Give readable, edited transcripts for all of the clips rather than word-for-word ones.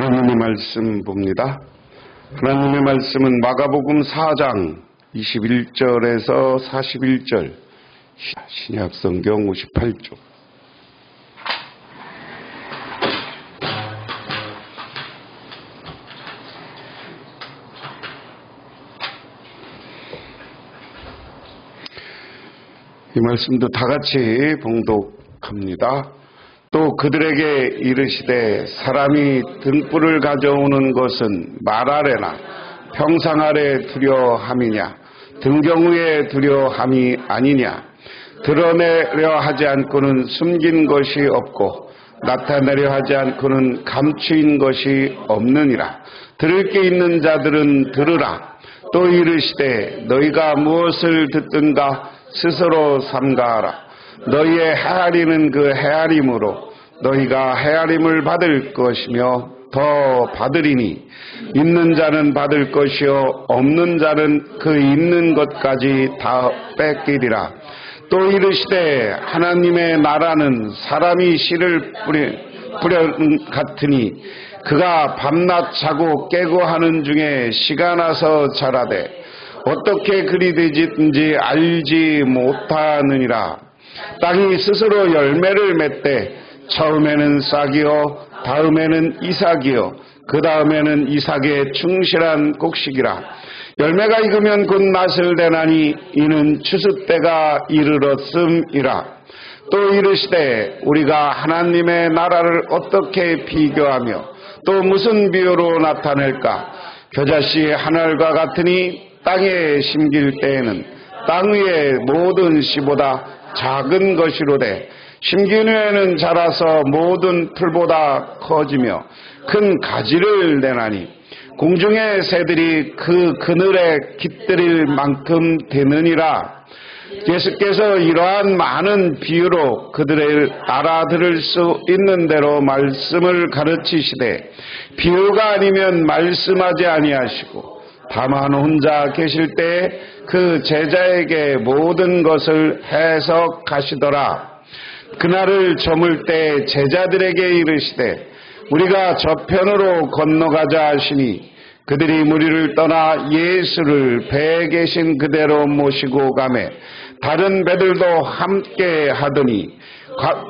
하나님의 말씀 봅니다. 하나님의 말씀은 마가복음 4장 21절에서 41절, 신약성경 58쪽. 이 말씀도 다 같이 봉독합니다. 또 그들에게 이르시되 사람이 등불을 가져오는 것은 말 아래나 평상 아래 두려함이냐 등경 위에 두려함이 아니냐. 드러내려 하지 않고는 숨긴 것이 없고 나타내려 하지 않고는 감추인 것이 없느니라. 들을 게 있는 자들은 들으라. 또 이르시되 너희가 무엇을 듣든가 스스로 삼가하라. 너희의 헤아리는 그 헤아림으로 너희가 헤아림을 받을 것이며 더 받으리니 있는 자는 받을 것이요 없는 자는 그 있는 것까지 다 뺏기리라. 또 이르시되 하나님의 나라는 사람이 씨를 뿌려 같으니 그가 밤낮 자고 깨고 하는 중에 씨가 나서 자라되 어떻게 그리 되든지 알지 못하느니라. 땅이 스스로 열매를 맺되 처음에는 싹이요 다음에는 이삭이요 그 다음에는 이삭의 충실한 곡식이라. 열매가 익으면 곧 낫을 내나니 이는 추수 때가 이르렀음이라. 또 이르시되 우리가 하나님의 나라를 어떻게 비교하며 또 무슨 비유로 나타낼까. 겨자씨 하늘과 같으니 땅에 심길 때에는 땅 위의 모든 씨보다 작은 것이로되 심긴 후에는 자라서 모든 풀보다 커지며 큰 가지를 내나니 공중의 새들이 그 그늘에 깃들일 만큼 되느니라. 예수께서 이러한 많은 비유로 그들을 알아들을 수 있는 대로 말씀을 가르치시되 비유가 아니면 말씀하지 아니하시고 다만 혼자 계실 때 그 제자에게 모든 것을 해석하시더라. 그날을 저물 때 제자들에게 이르시되 우리가 저편으로 건너가자 하시니 그들이 무리를 떠나 예수를 배에 계신 그대로 모시고 가매 다른 배들도 함께 하더니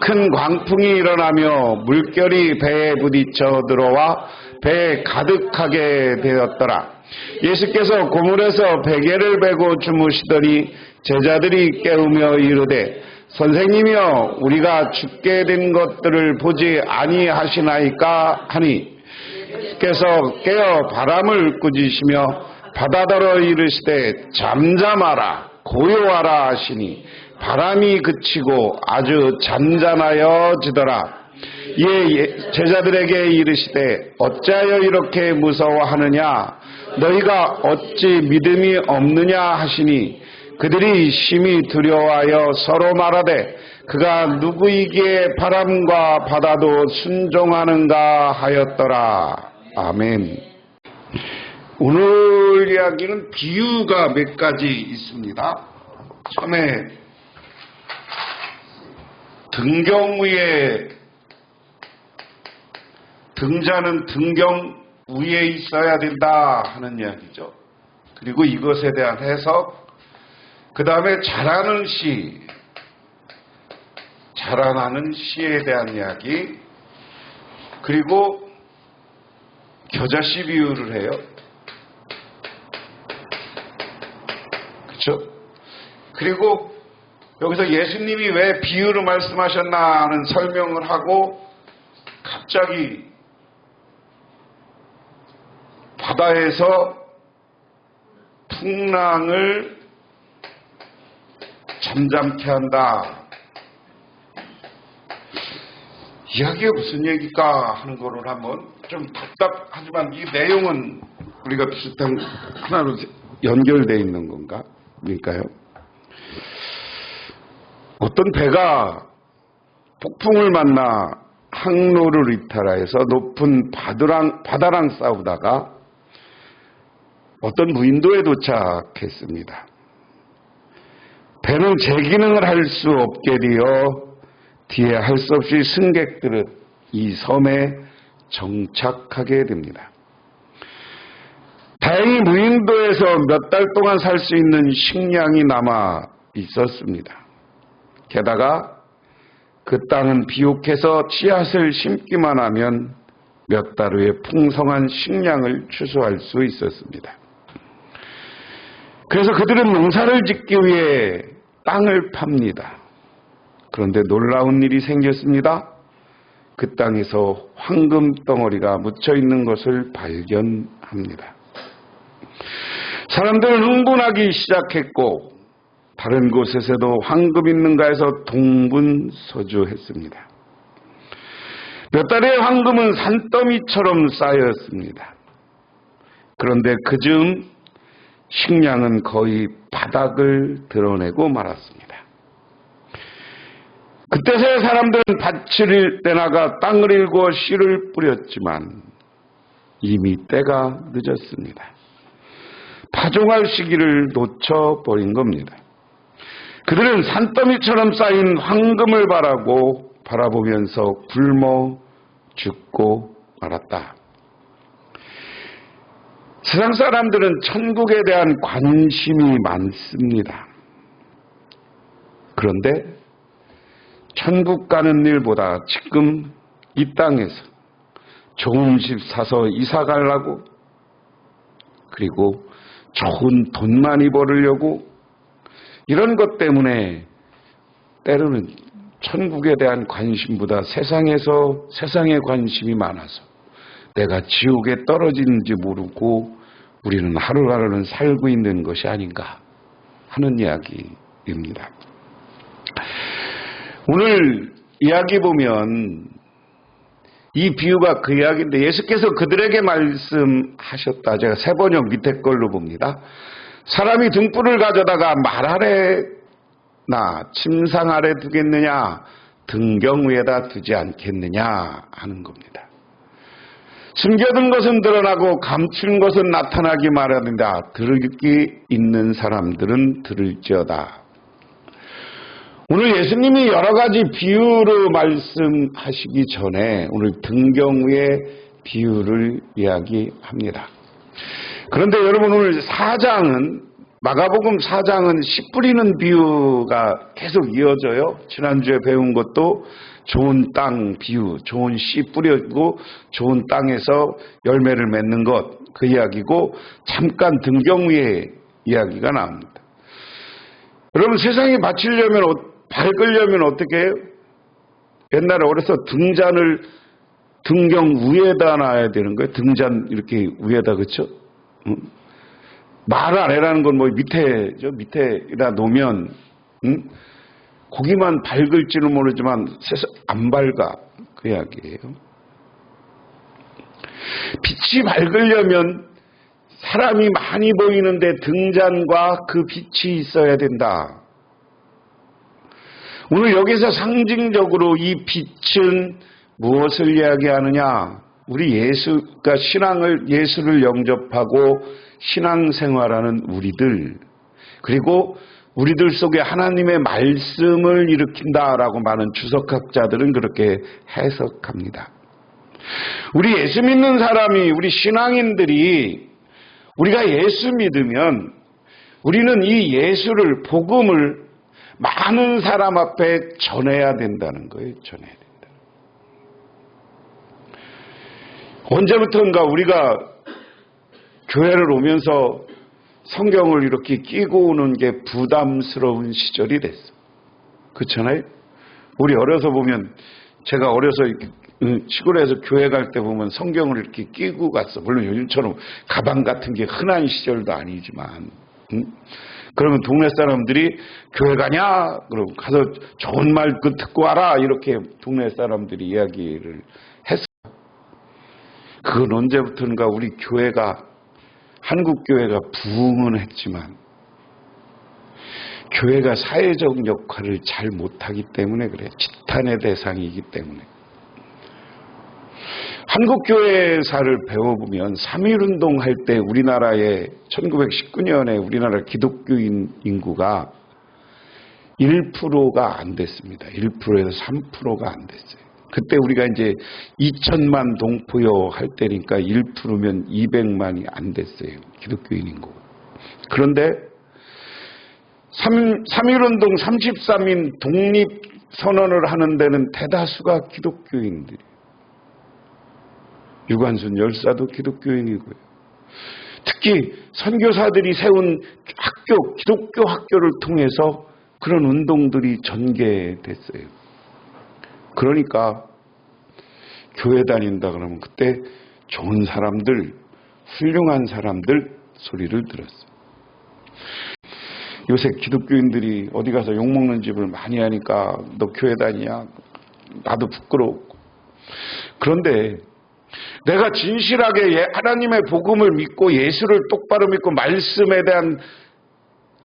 큰 광풍이 일어나며 물결이 배에 부딪혀 들어와 배에 가득하게 되었더라. 예수께서 고물에서 베개를 베고 주무시더니 제자들이 깨우며 이르되 선생님이여 우리가 죽게 된 것들을 보지 아니하시나이까 하니 께서 깨어 바람을 꾸짖으시며 바다더러 이르시되 잠잠하라 고요하라 하시니 바람이 그치고 아주 잔잔하여지더라. 이에 제자들에게 이르시되 어찌하여 이렇게 무서워하느냐. 너희가 어찌 믿음이 없느냐 하시니 그들이 심히 두려워하여 서로 말하되 그가 누구이기에 바람과 바다도 순종하는가 하였더라. 아멘. 오늘 이야기는 비유가 몇 가지 있습니다. 처음에 등경 위에 등자는 등경 위에 있어야 된다 하는 이야기죠. 그리고 이것에 대한 해석, 그 다음에 자라는 씨, 자라나는 씨에 대한 이야기, 그리고 겨자씨 비유를 해요. 그렇죠? 그리고 여기서 예수님이 왜 비유를 말씀하셨나 하는 설명을 하고 갑자기 바다에서 풍랑을 잠잠케 한다. 이야기가 무슨 얘기일까 하는 거를 한번 좀 답답하지만 이 내용은 우리가 비슷한 하나로 연결되어 있는 건가? 그러니까요. 어떤 배가 폭풍을 만나 항로를 이탈하여서 높은 바다랑 싸우다가 어떤 무인도에 도착했습니다. 배는 제 기능을 할 수 없게 되어 뒤에 할 수 없이 승객들은 이 섬에 정착하게 됩니다. 다행히 무인도에서 몇 달 동안 살 수 있는 식량이 남아 있었습니다. 게다가 그 땅은 비옥해서 씨앗을 심기만 하면 몇 달 후에 풍성한 식량을 추수할 수 있었습니다. 그래서 그들은 농사를 짓기 위해 땅을 팝니다. 그런데 놀라운 일이 생겼습니다. 그 땅에서 황금 덩어리가 묻혀 있는 것을 발견합니다. 사람들은 흥분하기 시작했고 다른 곳에서도 황금 있는가 해서 동분서주했습니다. 몇 달의 황금은 산더미처럼 쌓였습니다. 그런데 그즈음 식량은 거의 바닥을 드러내고 말았습니다. 그때서야 사람들은 밭을 떼나가 땅을 일구어 씨를 뿌렸지만 이미 때가 늦었습니다. 파종할 시기를 놓쳐버린 겁니다. 그들은 산더미처럼 쌓인 황금을 바라보면서 굶어 죽고 말았다. 세상 사람들은 천국에 대한 관심이 많습니다. 그런데 천국 가는 일보다 지금 이 땅에서 좋은 집 사서 이사 가려고, 그리고 좋은 돈 많이 벌으려고, 이런 것 때문에 때로는 천국에 대한 관심보다 세상에 관심이 많아서 내가 지옥에 떨어지는지 모르고 우리는 하루하루는 살고 있는 것이 아닌가 하는 이야기입니다. 오늘 이야기 보면 이 비유가 그 이야기인데 예수께서 그들에게 말씀하셨다. 제가 세번역 밑에 걸로 봅니다. 사람이 등불을 가져다가 말 아래나 침상 아래 두겠느냐, 등경 위에다 두지 않겠느냐 하는 겁니다. 숨겨둔 것은 드러나고 감춘 것은 나타나기 마련이다. 들을 있는 사람들은 들을지어다. 오늘 예수님이 여러 가지 비유로 말씀하시기 전에 오늘 등경의 비유를 이야기합니다. 그런데 여러분 오늘 4장은 마가복음 4장은 씨 뿌리는 비유가 계속 이어져요. 지난주에 배운 것도 좋은 땅 비유, 좋은 씨 뿌리고 좋은 땅에서 열매를 맺는 것, 그 이야기고 잠깐 등경의 이야기가 나옵니다. 여러분 세상에 밝으려면 어떻게 해요? 옛날에 어려서 등잔을 등경 위에다 놔야 되는 거예요. 등잔 이렇게 위에다, 그렇죠? 말 아래라는 건 뭐 밑에죠. 밑에다 놓으면 거기만 밝을지는 모르지만 세상 안 밝아, 그 이야기예요. 빛이 밝으려면 사람이 많이 보이는데 등잔과 그 빛이 있어야 된다. 오늘 여기서 상징적으로 이 빛은 무엇을 이야기하느냐? 우리 예수를 영접하고 신앙생활하는 우리들, 그리고 우리들 속에 하나님의 말씀을 일으킨다라고 많은 주석학자들은 그렇게 해석합니다. 우리 예수 믿는 사람이, 우리 신앙인들이 우리가 예수 믿으면 우리는 이 예수를, 복음을 많은 사람 앞에 전해야 된다는 거예요. 전해야 된다. 언제부턴가 우리가 교회를 오면서 성경을 이렇게 끼고 오는 게 부담스러운 시절이 됐어. 그렇잖아요? 우리 어려서 보면, 제가 어려서 시골에서 교회 갈 때 보면 성경을 이렇게 끼고 갔어. 물론 요즘처럼 가방 같은 게 흔한 시절도 아니지만. 그러면 동네 사람들이 교회 가냐? 그럼 가서 좋은 말 듣고 와라. 이렇게 동네 사람들이 이야기를 했어. 그건 언제부턴가 우리 교회가, 한국 교회가 부흥은 했지만 교회가 사회적 역할을 잘 못하기 때문에 그래. 지탄의 대상이기 때문에. 한국 교회사를 배워보면 3.1운동 할 때 우리나라에 1919년에 우리나라 기독교인 인구가 1%가 안 됐습니다. 1%에서 3%가 안 됐어요. 그때 우리가 이제 2천만 동포요 할 때니까 1%면 200만이 안 됐어요. 기독교인 인구. 그런데 3.1운동 33인 독립선언을 하는 데는 대다수가 기독교인들이에요. 유관순 열사도 기독교인이고요. 특히 선교사들이 세운 학교, 기독교 학교를 통해서 그런 운동들이 전개됐어요. 그러니까 교회 다닌다 그러면 그때 좋은 사람들, 훌륭한 사람들 소리를 들었어요. 요새 기독교인들이 어디 가서 욕먹는 집을 많이 하니까 너 교회 다니냐? 나도 부끄럽고. 그런데 내가 진실하게 하나님의 복음을 믿고 예수를 똑바로 믿고 말씀에 대한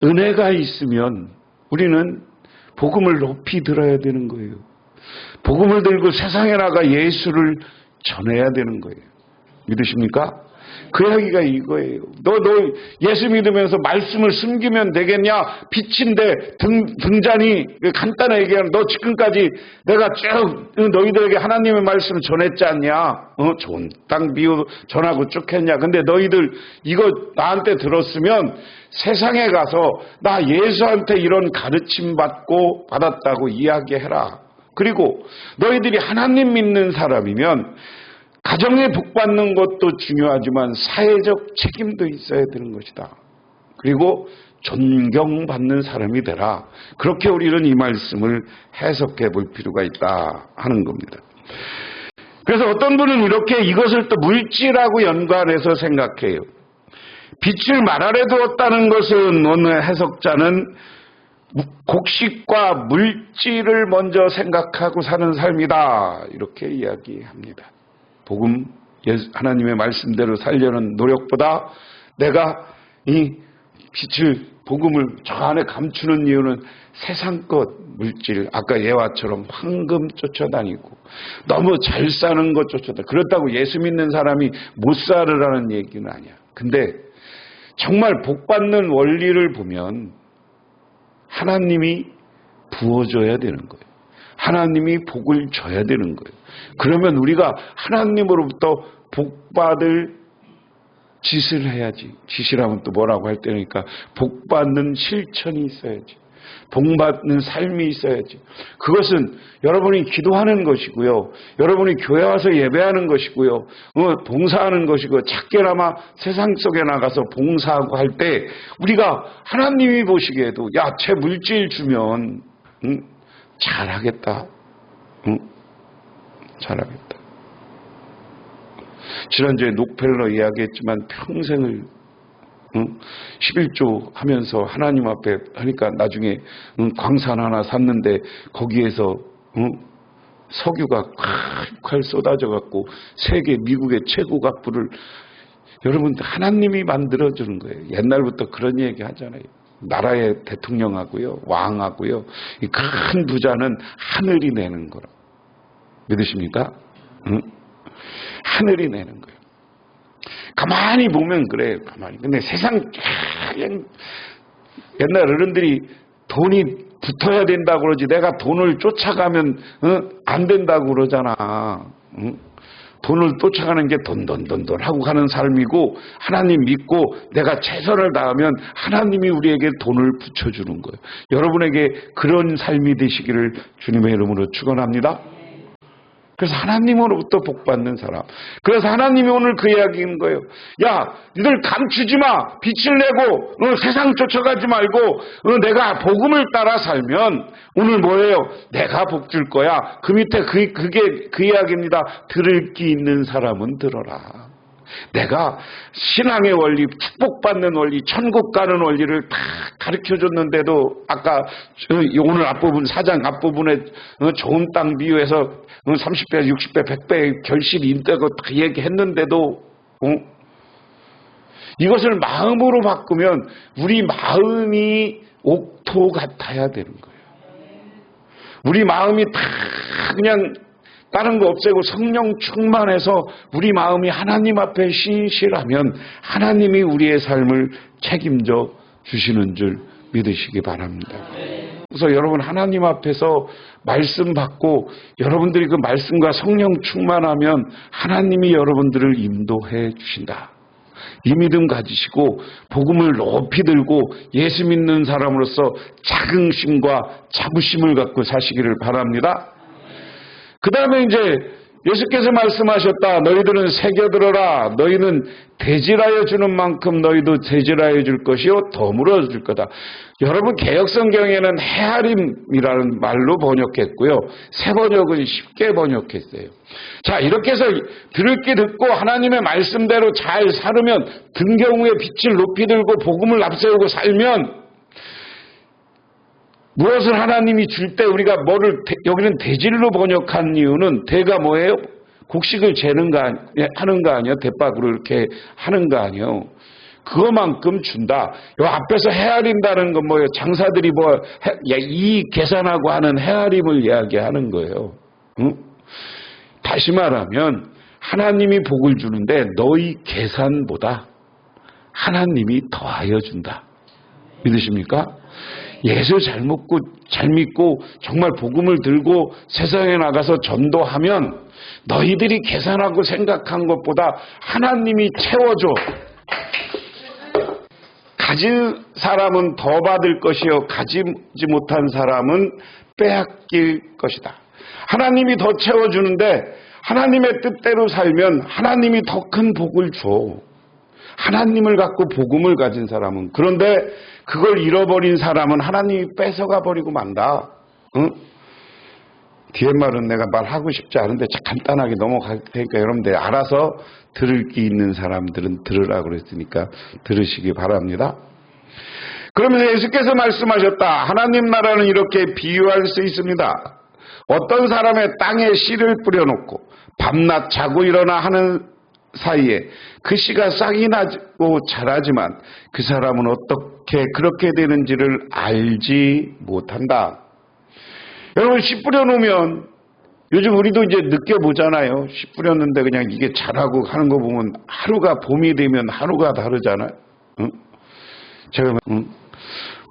은혜가 있으면 우리는 복음을 높이 들어야 되는 거예요. 복음을 들고 세상에 나가 예수를 전해야 되는 거예요. 믿으십니까? 그 이야기가 이거예요. 너 예수 믿으면서 말씀을 숨기면 되겠냐? 빛인데 등잔이 간단하게 얘기하면 너 지금까지 내가 쭉 너희들에게 하나님의 말씀을 전했지 않냐? 좋은 땅 비유 전하고 쭉 했냐? 근데 너희들 이거 나한테 들었으면 세상에 가서 나 예수한테 이런 가르침 받았다고 이야기해라. 그리고 너희들이 하나님 믿는 사람이면 가정에 복받는 것도 중요하지만 사회적 책임도 있어야 되는 것이다. 그리고 존경받는 사람이 되라. 그렇게 우리는 이 말씀을 해석해 볼 필요가 있다 하는 겁니다. 그래서 어떤 분은 이렇게 이것을 또 물질하고 연관해서 생각해요. 빛을 말 아래 두었다는 것은 어느 해석자는 곡식과 물질을 먼저 생각하고 사는 삶이다. 이렇게 이야기합니다. 복음, 하나님의 말씀대로 살려는 노력보다 내가 이 빛을, 복음을 저 안에 감추는 이유는 세상 것, 물질, 아까 예화처럼 황금 쫓아다니고 너무 잘 사는 것 쫓아다니고 그렇다고 예수 믿는 사람이 못 살으라는 얘기는 아니야. 근데 정말 복받는 원리를 보면 하나님이 부어줘야 되는 거예요. 하나님이 복을 줘야 되는 거예요. 그러면 우리가 하나님으로부터 복받을 짓을 해야지. 짓이라면 또 뭐라고 할 때니까 복받는 실천이 있어야지. 복받는 삶이 있어야지. 그것은 여러분이 기도하는 것이고요. 여러분이 교회 와서 예배하는 것이고요. 봉사하는 것이고 작게나마 세상 속에 나가서 봉사하고 할 때 우리가 하나님이 보시기에도 야, 쟤 물질 주면 잘하겠다. 잘하겠다. 지난주에 녹펠러 이야기했지만 평생을 11조 하면서 하나님 앞에 하니까 나중에 광산 하나 샀는데 거기에서 석유가 콸콸 쏟아져 갖고 세계 미국의 최고 갑부를 여러분 하나님이 만들어주는 거예요. 옛날부터 그런 얘기 하잖아요. 나라의 대통령하고요, 왕하고요, 이 큰 부자는 하늘이 내는 거라. 믿으십니까? 하늘이 내는 거예요. 가만히 보면 그래요. 가만히. 근데 세상 옛날 어른들이 돈이 붙어야 된다고 그러지 내가 돈을 쫓아가면 안 된다고 그러잖아. 돈을 쫓아가는 게 돈 하고 가는 삶이고 하나님 믿고 내가 최선을 다하면 하나님이 우리에게 돈을 붙여주는 거예요. 여러분에게 그런 삶이 되시기를 주님의 이름으로 축원합니다. 그래서 하나님으로부터 복받는 사람. 그래서 하나님이 오늘 그 이야기인 거예요. 야, 니들 감추지 마. 빛을 내고 세상 쫓아가지 말고 내가 복음을 따라 살면 오늘 뭐예요? 내가 복 줄 거야. 그 밑에 그게 그 이야기입니다. 들을 귀 있는 사람은 들어라. 내가 신앙의 원리, 축복받는 원리, 천국 가는 원리를 다 가르쳐줬는데도 아까 오늘 앞부분 4장 앞부분에 좋은 땅 비유해서 30배, 60배, 100배의 결실이 있다고 다 얘기했는데도 이것을 마음으로 바꾸면 우리 마음이 옥토 같아야 되는 거예요. 우리 마음이 다 그냥 다른 거 없애고 성령 충만해서 우리 마음이 하나님 앞에 신실하면 하나님이 우리의 삶을 책임져 주시는 줄 믿으시기 바랍니다. 그래서 여러분 하나님 앞에서 말씀 받고 여러분들이 그 말씀과 성령 충만하면 하나님이 여러분들을 인도해 주신다. 이 믿음 가지시고 복음을 높이 들고 예수 믿는 사람으로서 자긍심과 자부심을 갖고 사시기를 바랍니다. 그 다음에 이제 예수께서 말씀하셨다. 너희들은 새겨들어라. 너희는 대질하여 주는 만큼 너희도 대질하여 줄 것이요 더불어 줄 거다. 여러분 개역성경에는 헤아림이라는 말로 번역했고요. 새 번역은 쉽게 번역했어요. 자, 이렇게 해서 들을 게 듣고 하나님의 말씀대로 잘 살으면 등경우에 빛을 높이 들고 복음을 앞세우고 살면 무엇을 하나님이 줄 때 우리가 여기는 대질로 번역한 이유는 대가 뭐예요? 곡식을 재는 하는 거 아니에요? 대박으로 이렇게 하는 거 아니에요? 그거만큼 준다. 요 앞에서 헤아린다는 건 뭐예요? 장사들이 이 계산하고 하는 헤아림을 이야기하는 거예요. 응? 다시 말하면 하나님이 복을 주는데 너희 계산보다 하나님이 더하여 준다. 믿으십니까? 예수 잘 믿고 정말 복음을 들고 세상에 나가서 전도하면 너희들이 계산하고 생각한 것보다 하나님이 채워줘. 가진 사람은 더 받을 것이요 가지지 못한 사람은 빼앗길 것이다. 하나님이 더 채워주는데 하나님의 뜻대로 살면 하나님이 더 큰 복을 줘. 하나님을 갖고 복음을 가진 사람은. 그런데 그걸 잃어버린 사람은 하나님이 뺏어가 버리고 만다. 응? 뒤에 말은 내가 말하고 싶지 않은데 간단하게 넘어갈 테니까 여러분들 알아서 들을 게 있는 사람들은 들으라고 그랬으니까 들으시기 바랍니다. 그러면서 예수께서 말씀하셨다. 하나님 나라는 이렇게 비유할 수 있습니다. 어떤 사람의 땅에 씨를 뿌려놓고 밤낮 자고 일어나 하는 사이에 그 씨가 싹이 나고 자라지만 그 사람은 어떻게 그렇게 되는지를 알지 못한다. 여러분 씨 뿌려놓으면 요즘 우리도 이제 느껴보잖아요. 씨 뿌렸는데 그냥 이게 자라고 하는 거 보면 하루가 봄이 되면 하루가 다르잖아요. 응? 제가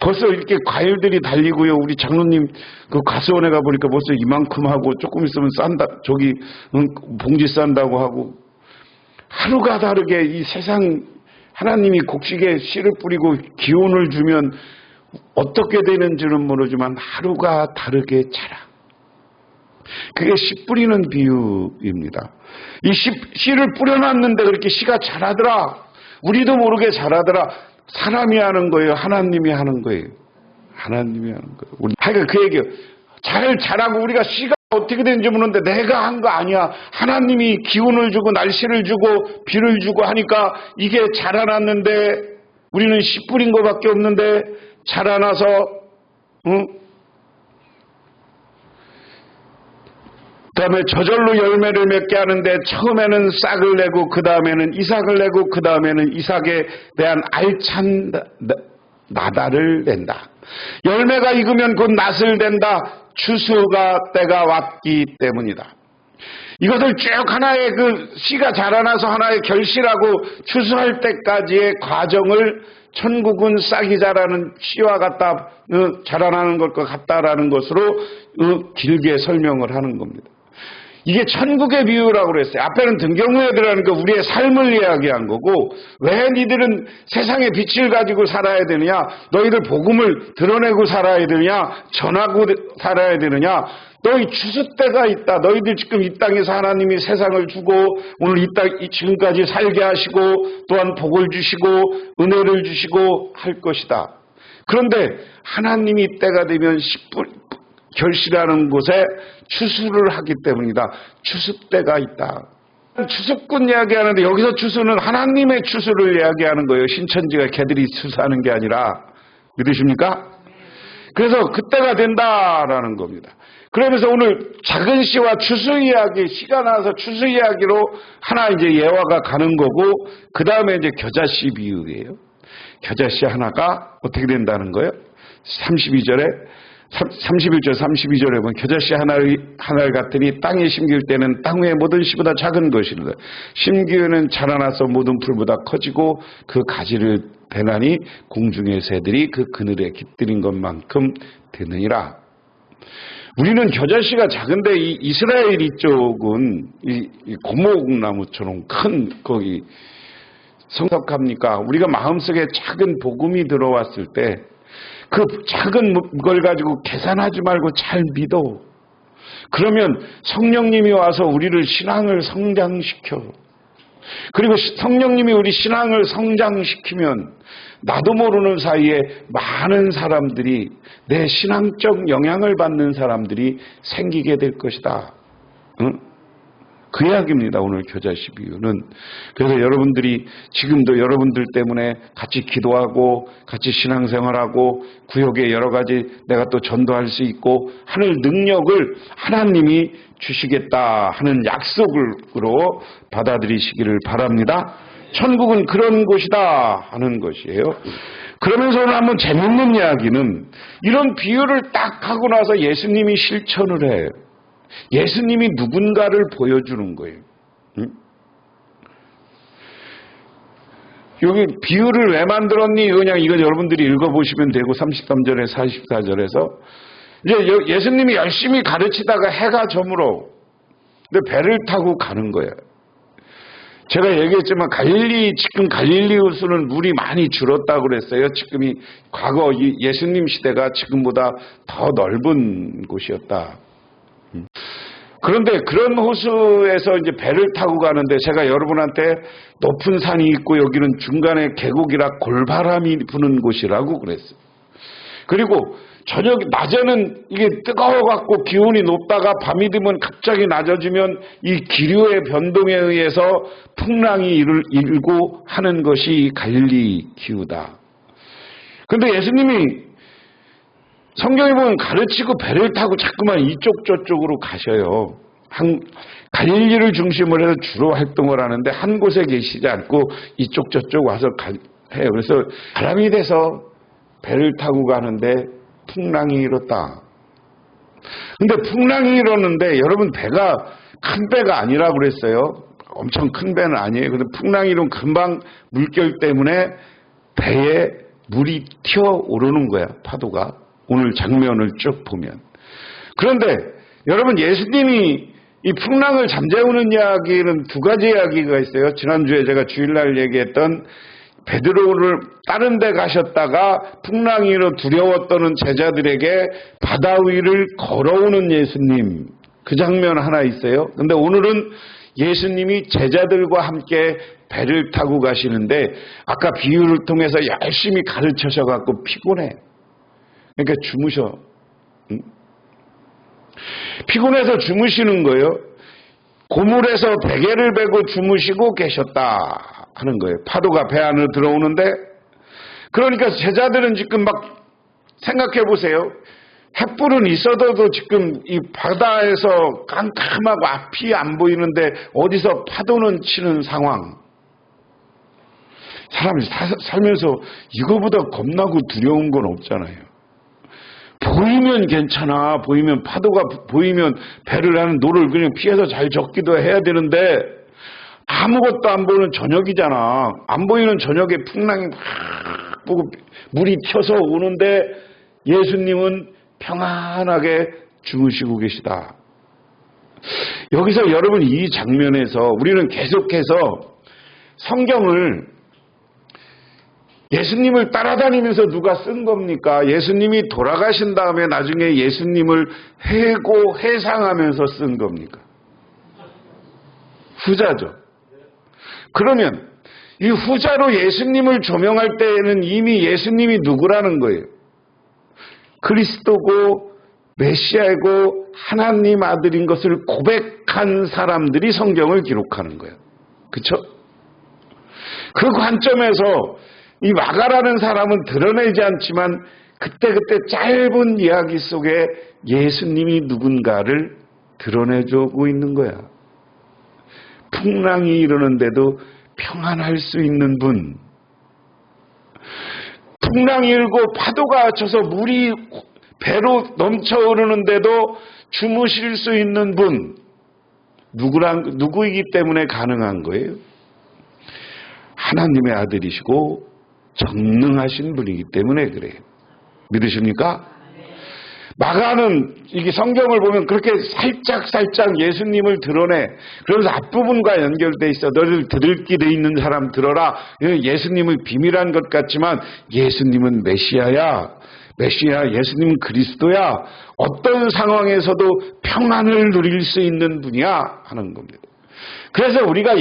벌써 이렇게 과일들이 달리고요. 우리 장로님 그 가수원에 가보니까 벌써 이만큼 하고 조금 있으면 싼다. 저기 봉지 싼다고 하고 하루가 다르게 이 세상 하나님이 곡식에 씨를 뿌리고 기운을 주면 어떻게 되는지는 모르지만 하루가 다르게 자라. 그게 씨 뿌리는 비유입니다. 이 씨를 뿌려놨는데 그렇게 씨가 자라더라. 우리도 모르게 자라더라. 사람이 하는 거예요? 하나님이 하는 거예요? 하나님이 하는 거예요. 하여간 그 얘기예요. 잘 자라고 우리가 씨가 어떻게 되는지 모르는데 내가 한 거 아니야. 하나님이 기운을 주고 날씨를 주고 비를 주고 하니까 이게 자라났는데 우리는 씨 뿌린 거밖에 없는데 자라나서 그다음에 저절로 열매를 맺게 하는데 처음에는 싹을 내고 그 다음에는 이삭을 내고 그 다음에는 이삭에 대한 알찬 나달을 낸다. 열매가 익으면 곧 낫을 댄다. 추수가 때가 왔기 때문이다. 이것을 쭉 하나의 그 씨가 자라나서 하나의 결실하고 추수할 때까지의 과정을 천국은 싹이 자라는 씨와 같다, 자라나는 것과 같다라는 것으로 길게 설명을 하는 겁니다. 이게 천국의 비유라고 그랬어요. 앞에는 등경우에 들어가니까 우리의 삶을 이야기한 거고 왜 니들은 세상의 빛을 가지고 살아야 되느냐? 너희들 복음을 드러내고 살아야 되느냐? 전하고 살아야 되느냐? 너희 추수 때가 있다. 너희들 지금 이 땅에서 하나님이 세상을 주고 오늘 이 땅 지금까지 살게 하시고 또한 복을 주시고 은혜를 주시고 할 것이다. 그런데 하나님이 때가 되면 결실하는 곳에 추수를 하기 때문이다. 추수 때가 있다. 추수꾼 이야기하는데 여기서 추수는 하나님의 추수를 이야기하는 거예요. 신천지가 걔들이 추수하는 게 아니라. 믿으십니까? 그래서 그때가 된다라는 겁니다. 그러면서 오늘 작은 씨와 추수 이야기, 씨가 나와서 추수 이야기로 하나 이제 예화가 가는 거고, 그 다음에 이제 겨자씨 비유예요. 겨자씨 하나가 어떻게 된다는 거예요? 31절 32절에 보면 겨자씨 하나를 같으니 땅에 심길 때는 땅 위의 모든 씨보다 작은 것이로다. 심기에는 자라나서 모든 풀보다 커지고 그 가지를 대나니 공중의 새들이 그 그늘에 깃들인 것만큼 되느니라. 우리는 겨자씨가 작은데 이 이스라엘 이쪽은 이 고목나무처럼 큰 거기 성석합니까? 우리가 마음속에 작은 복음이 들어왔을 때 그 작은 걸 가지고 계산하지 말고 잘 믿어. 그러면 성령님이 와서 우리를 신앙을 성장시켜. 그리고 성령님이 우리 신앙을 성장시키면 나도 모르는 사이에 많은 사람들이 내 신앙적 영향을 받는 사람들이 생기게 될 것이다. 응? 그 이야기입니다. 오늘 겨자씨 비유는. 그래서 여러분들이 지금도 여러분들 때문에 같이 기도하고 같이 신앙생활하고 구역에 여러 가지 내가 또 전도할 수 있고 하는 능력을 하나님이 주시겠다 하는 약속으로 받아들이시기를 바랍니다. 천국은 그런 곳이다 하는 것이에요. 그러면서 오늘 한번 재밌는 이야기는 이런 비유를 딱 하고 나서 예수님이 실천을 해요. 예수님이 누군가를 보여주는 거예요. 응? 여기 비유를 왜 만들었니? 그냥 이거 여러분들이 읽어보시면 되고 33절에 44절에서 이제 예수님이 열심히 가르치다가 해가 저물어. 근데 배를 타고 가는 거예요. 제가 얘기했지만 지금 갈릴리 호수는 물이 많이 줄었다고 그랬어요. 지금이 과거 예수님 시대가 지금보다 더 넓은 곳이었다. 그런데 그런 호수에서 이제 배를 타고 가는데 제가 여러분한테 높은 산이 있고 여기는 중간에 계곡이라 골바람이 부는 곳이라고 그랬어요. 그리고 낮에는 이게 뜨거워갖고 기온이 높다가 밤이 되면 갑자기 낮아지면 이 기류의 변동에 의해서 풍랑이 일고 하는 것이 갈릴리 기후다. 그런데 예수님이 성경에 보면 가르치고 배를 타고 자꾸만 이쪽 저쪽으로 가셔요. 갈릴리를 중심으로 해서 주로 활동을 하는데 한 곳에 계시지 않고 이쪽 저쪽 와서 해요. 그래서 바람이 돼서 배를 타고 가는데 풍랑이 일었다. 근데 풍랑이 일었는데 여러분 배가 큰 배가 아니라고 그랬어요. 엄청 큰 배는 아니에요. 근데 풍랑이 일으면 금방 물결 때문에 배에 물이 튀어오르는 거야. 파도가. 오늘 장면을 쭉 보면. 그런데 여러분 예수님이 이 풍랑을 잠재우는 이야기는 두 가지 이야기가 있어요. 지난주에 제가 주일날 얘기했던 베드로를 다른 데 가셨다가 풍랑이로 두려워 떠는 제자들에게 바다 위를 걸어오는 예수님. 그 장면 하나 있어요. 근데 오늘은 예수님이 제자들과 함께 배를 타고 가시는데 아까 비유를 통해서 열심히 가르쳐셔갖고 피곤해. 그러니까 주무셔. 피곤해서 주무시는 거예요. 고물에서 베개를 베고 주무시고 계셨다 하는 거예요. 파도가 배 안으로 들어오는데 그러니까 제자들은 지금 막 생각해 보세요. 횃불은 있어도 지금 이 바다에서 깜깜하고 앞이 안 보이는데 어디서 파도는 치는 상황. 사람이 살면서 이거보다 겁나고 두려운 건 없잖아요. 보이면 괜찮아. 보이면 파도가 보이면 배를 하는 노를 그냥 피해서 잘 적기도 해야 되는데 아무것도 안 보이는 저녁이잖아. 안 보이는 저녁에 풍랑이 막 보고 물이 튀어서 오는데 예수님은 평안하게 주무시고 계시다. 여기서 여러분 이 장면에서 우리는 계속해서 성경을 예수님을 따라다니면서 누가 쓴 겁니까? 예수님이 돌아가신 다음에 나중에 예수님을 회상하면서 쓴 겁니까? 후자죠. 그러면 이 후자로 예수님을 조명할 때에는 이미 예수님이 누구라는 거예요? 그리스도고 메시아이고 하나님 아들인 것을 고백한 사람들이 성경을 기록하는 거예요. 그렇죠? 그 관점에서 이 마가라는 사람은 드러내지 않지만 그때그때 짧은 이야기 속에 예수님이 누군가를 드러내주고 있는 거야. 풍랑이 일어나는데도 평안할 수 있는 분. 풍랑이 일고 파도가 쳐서 물이 배로 넘쳐 흐르는데도 주무실 수 있는 분. 누구이기 때문에 가능한 거예요? 하나님의 아들이시고 전능하신 분이기 때문에 그래요. 믿으십니까? 마가는 이게 성경을 보면 그렇게 살짝 예수님을 드러내. 그러면서 앞부분과 연결돼 있어. 너를 들을 귀 돼 있는 사람 들어라. 예수님을 비밀한 것 같지만 예수님은 메시아야. 예수님은 그리스도야. 어떤 상황에서도 평안을 누릴 수 있는 분이야 하는 겁니다. 그래서 우리가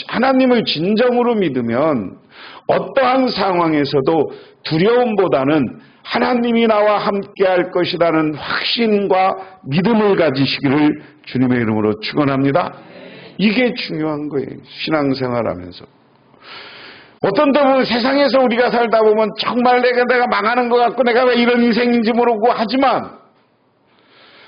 하나님을 진정으로 믿으면 어떠한 상황에서도 두려움보다는 하나님이 나와 함께할 것이라는 확신과 믿음을 가지시기를 주님의 이름으로 축원합니다. 이게 중요한 거예요. 신앙생활하면서. 어떤 때 보면 세상에서 우리가 살다 보면 정말 내가 망하는 것 같고 내가 왜 이런 인생인지 모르고 하지만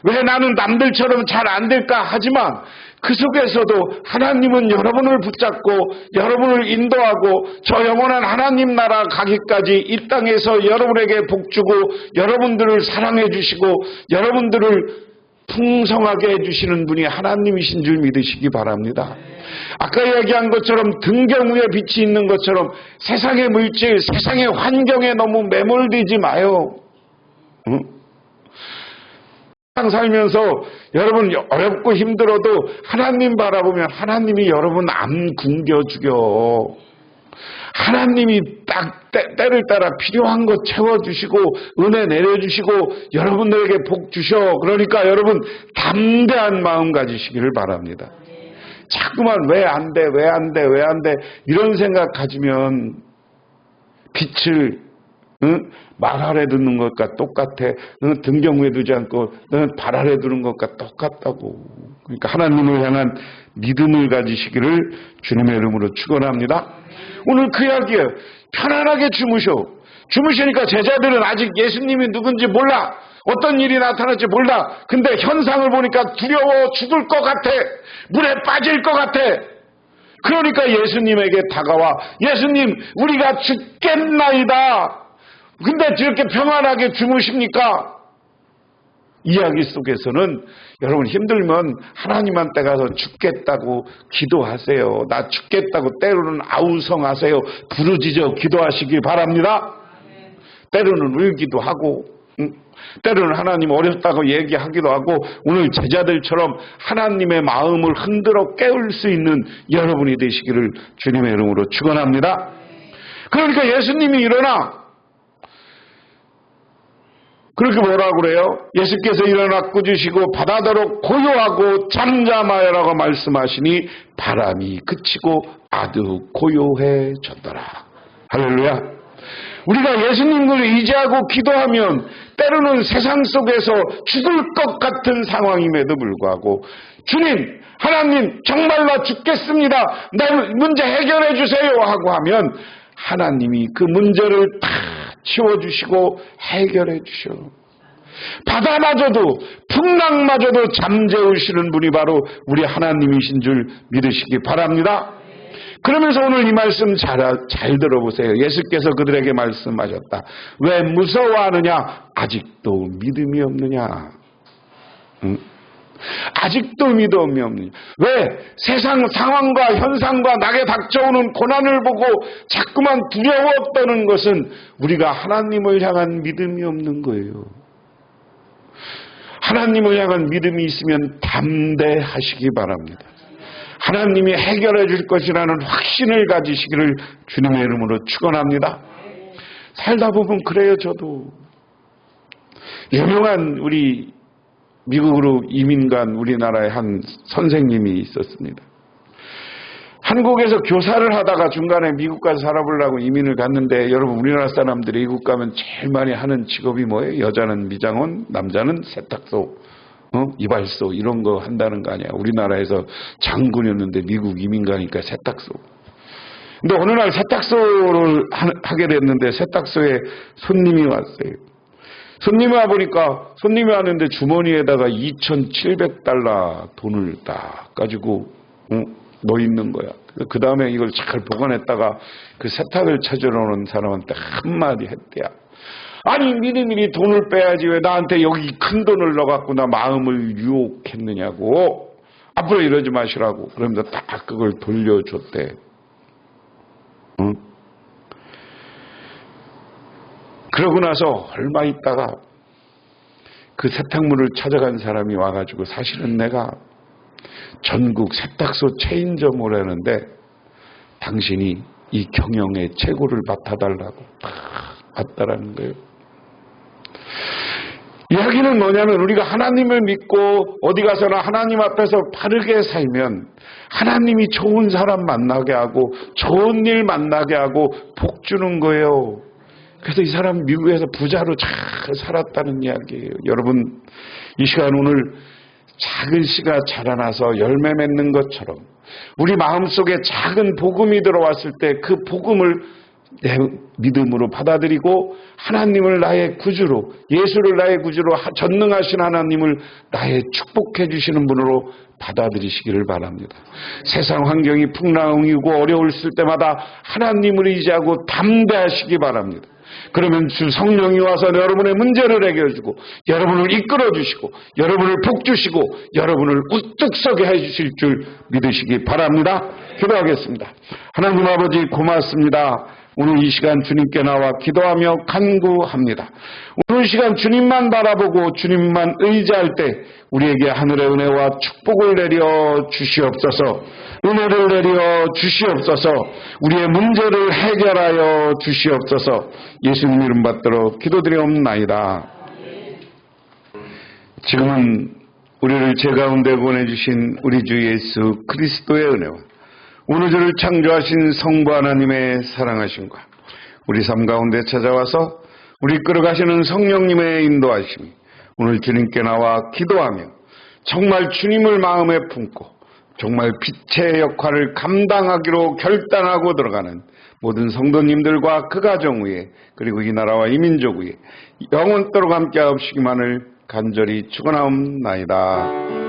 왜 나는 남들처럼 잘 안 될까 하지만 그 속에서도 하나님은 여러분을 붙잡고 여러분을 인도하고 저 영원한 하나님 나라 가기까지 이 땅에서 여러분에게 복주고 여러분들을 사랑해 주시고 여러분들을 풍성하게 해주시는 분이 하나님이신 줄 믿으시기 바랍니다. 아까 이야기한 것처럼 등경 위에 빛이 있는 것처럼 세상의 물질, 세상의 환경에 너무 매몰되지 마요. 응? 살면서 여러분 어렵고 힘들어도 하나님 바라보면 하나님이 여러분 안 굶겨 죽여. 하나님이 딱 때를 따라 필요한 것 채워주시고 은혜 내려주시고 여러분들에게 복 주셔. 그러니까 여러분 담대한 마음 가지시기를 바랍니다. 자꾸만 왜 안 돼 이런 생각 가지면 빛을 말 아래 두는 것과 똑같아. 너는 등경 위에 두지 않고 너는 발 아래 두는 것과 똑같다고. 그러니까 하나님을 향한 믿음을 가지시기를 주님의 이름으로 축원합니다. 오늘 그 이야기예요. 편안하게 주무시니까 제자들은 아직 예수님이 누군지 몰라. 어떤 일이 나타날지 몰라. 근데 현상을 보니까 두려워 죽을 것 같아. 물에 빠질 것 같아. 그러니까 예수님에게 다가와 예수님 우리가 죽겠나이다. 근데 저렇게 평안하게 주무십니까? 이야기 속에서는 여러분 힘들면 하나님한테 가서 죽겠다고 기도하세요. 나 죽겠다고 때로는 아우성하세요. 부르짖어 기도하시길 바랍니다. 때로는 울기도 하고 때로는 하나님 어렵다고 얘기하기도 하고 오늘 제자들처럼 하나님의 마음을 흔들어 깨울 수 있는 여러분이 되시기를 주님의 이름으로 축원합니다. 그러니까 예수님이 일어나 그렇게 뭐라고 그래요? 예수께서 일어나 꾸짖으시고 바다더러 고요하고 잠잠하여라고 말씀하시니 바람이 그치고 아주 고요해졌더라. 할렐루야. 우리가 예수님을 의지하고 기도하면 때로는 세상 속에서 죽을 것 같은 상황임에도 불구하고 주님, 하나님 정말 나 죽겠습니다. 내 문제 해결해 주세요 하고 하면 하나님이 그 문제를 다 치워주시고 해결해 주셔. 바다마저도 풍랑마저도 잠재우시는 분이 바로 우리 하나님이신 줄 믿으시기 바랍니다. 그러면서 오늘 이 말씀 잘 들어보세요. 예수께서 그들에게 말씀하셨다. 왜 무서워하느냐? 아직도 믿음이 없느냐? 아직도 믿음이 없느냐? 왜 세상 상황과 현상과 나게 닥쳐오는 고난을 보고 자꾸만 두려워 떠는 것은 우리가 하나님을 향한 믿음이 없는 거예요. 하나님을 향한 믿음이 있으면 담대하시기 바랍니다. 하나님이 해결해 줄 것이라는 확신을 가지시기를 주님의 이름으로 축원합니다. 살다 보면 그래요. 저도 유명한 우리 미국으로 이민 간 우리나라의 한 선생님이 있었습니다. 한국에서 교사를 하다가 중간에 미국 가서 살아보려고 이민을 갔는데 여러분 우리나라 사람들이 미국 가면 제일 많이 하는 직업이 뭐예요? 여자는 미장원, 남자는 세탁소, 이발소 이런 거 한다는 거 아니야. 우리나라에서 장군이었는데 미국 이민 가니까 세탁소. 근데 어느 날 세탁소를 하게 됐는데 세탁소에 손님이 왔어요. 손님이 와보니까 손님이 왔는데 주머니에다가 2,700달러 돈을 딱 가지고 넣어 있는 거야. 그 다음에 이걸 잘 보관했다가 그 세탁을 찾으러 오는 사람한테 한마디 했대야. 아니 미리미리 돈을 빼야지 왜 나한테 여기 큰 돈을 넣어갖고 나 마음을 유혹했느냐고. 앞으로 이러지 마시라고. 그러면서 딱 그걸 돌려줬대. 응? 그러고 나서 얼마 있다가 그 세탁물을 찾아간 사람이 와가지고 사실은 내가 전국 세탁소 체인점을 하는데 당신이 이 경영의 최고를 맡아달라고 다 왔다라는 거예요. 이야기는 뭐냐면 우리가 하나님을 믿고 어디 가서나 하나님 앞에서 바르게 살면 하나님이 좋은 사람 만나게 하고 좋은 일 만나게 하고 복 주는 거예요. 그래서 이 사람 미국에서 부자로 잘 살았다는 이야기예요. 여러분, 이 시간 오늘 작은 씨가 자라나서 열매 맺는 것처럼 우리 마음속에 작은 복음이 들어왔을 때 그 복음을 내 믿음으로 받아들이고 하나님을 나의 구주로, 예수를 나의 구주로, 전능하신 하나님을 나의 축복해 주시는 분으로 받아들이시기를 바랍니다. 세상 환경이 풍랑이고 어려웠을 때마다 하나님을 의지하고 담대하시기 바랍니다. 그러면 주 성령이 와서 여러분의 문제를 해결해주고 여러분을 이끌어주시고 여러분을 복주시고 여러분을 우뚝 서게 해주실 줄 믿으시기 바랍니다. 기도하겠습니다. 하나님 아버지 고맙습니다. 오늘 이 시간 주님께 나와 기도하며 간구합니다. 오늘 이 시간 주님만 바라보고 주님만 의지할 때 우리에게 하늘의 은혜와 축복을 내려 주시옵소서. 은혜를 내려 주시옵소서. 우리의 문제를 해결하여 주시옵소서. 예수님 이름 받들어 기도드리옵나이다. 지금은 우리를 제 가운데 보내주신 우리 주 예수 그리스도의 은혜와 오늘 주를 창조하신 성부 하나님의 사랑하심과 우리 삶 가운데 찾아와서 우리 끌어가시는 성령님의 인도하심이 오늘 주님께 나와 기도하며 정말 주님을 마음에 품고 정말 빛의 역할을 감당하기로 결단하고 들어가는 모든 성도님들과 그 가정 위에 그리고 이 나라와 이 민족 위에 영원토록 함께 하옵시기만을 간절히 축원하옵나이다.